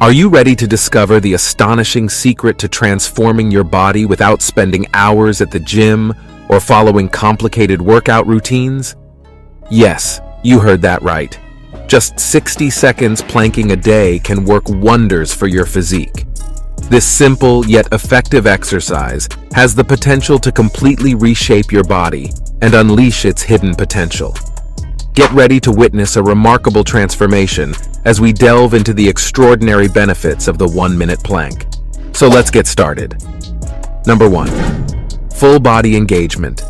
Are you ready to discover the astonishing secret to transforming your body without spending hours at the gym or following complicated workout routines? Yes, you heard that right. Just 60 seconds planking a day can work wonders for your physique. This simple yet effective exercise has the potential to completely reshape your body and unleash its hidden potential. Get ready to witness a remarkable transformation as we delve into the extraordinary benefits of the 1-minute plank. So let's get started. Number 1. Full body engagement.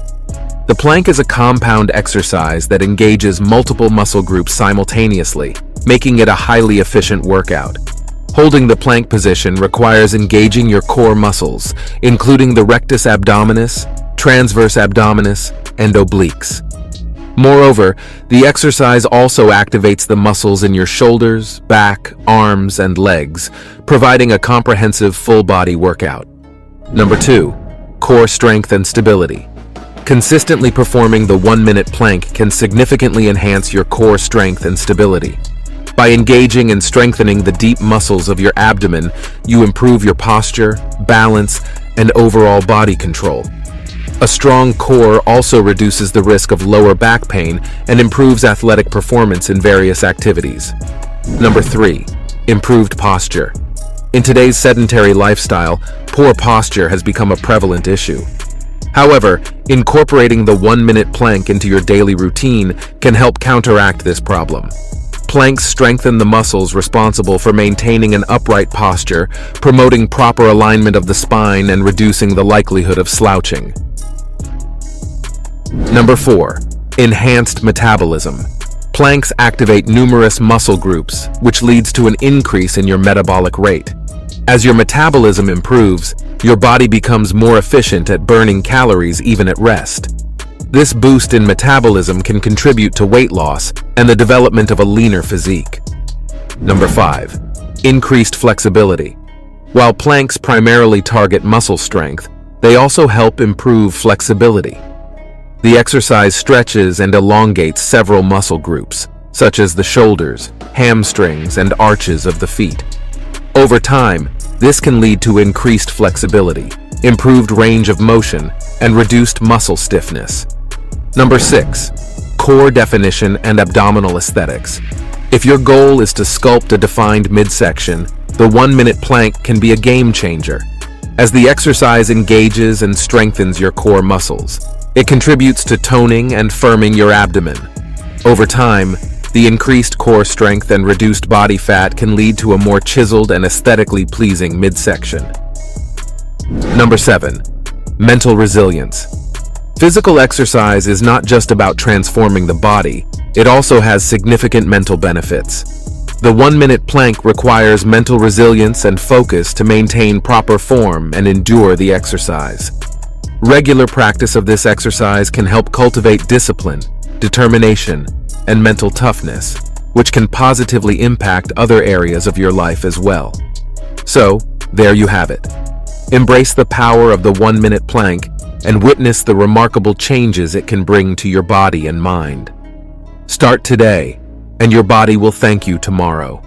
The plank is a compound exercise that engages multiple muscle groups simultaneously, making it a highly efficient workout. Holding the plank position requires engaging your core muscles, including the rectus abdominis, transverse abdominis, and obliques. Moreover, the exercise also activates the muscles in your shoulders, back, arms, and legs, providing a comprehensive full-body workout. Number 2. Core strength and stability. Consistently performing the 1-minute plank can significantly enhance your core strength and stability. By engaging and strengthening the deep muscles of your abdomen, you improve your posture, balance, and overall body control. A strong core also reduces the risk of lower back pain and improves athletic performance in various activities. Number 3. Improved posture. In today's sedentary lifestyle, poor posture has become a prevalent issue. However, incorporating the 1-minute plank into your daily routine can help counteract this problem. Planks strengthen the muscles responsible for maintaining an upright posture, promoting proper alignment of the spine and reducing the likelihood of slouching. Number 4. Enhanced metabolism. Planks activate numerous muscle groups, which leads to an increase in your metabolic rate. As your metabolism improves, your body becomes more efficient at burning calories even at rest. This boost in metabolism can contribute to weight loss and the development of a leaner physique. Number 5. Increased flexibility. While planks primarily target muscle strength, they also help improve flexibility. The exercise stretches and elongates several muscle groups, such as the shoulders, hamstrings, and arches of the feet. Over time, this can lead to increased flexibility, improved range of motion, and reduced muscle stiffness. Number 6. Core definition and abdominal aesthetics. If your goal is to sculpt a defined midsection, the 1-minute plank can be a game changer. As the exercise engages and strengthens your core muscles, it contributes to toning and firming your abdomen. Over time, the increased core strength and reduced body fat can lead to a more chiseled and aesthetically pleasing midsection. Number 7. Mental resilience. Physical exercise is not just about transforming the body, it also has significant mental benefits. The 1-minute plank requires mental resilience and focus to maintain proper form and endure the exercise. Regular practice of this exercise can help cultivate discipline, determination, and mental toughness, which can positively impact other areas of your life as well. So, there you have it. Embrace the power of the 1-minute plank and witness the remarkable changes it can bring to your body and mind. Start today, and your body will thank you tomorrow.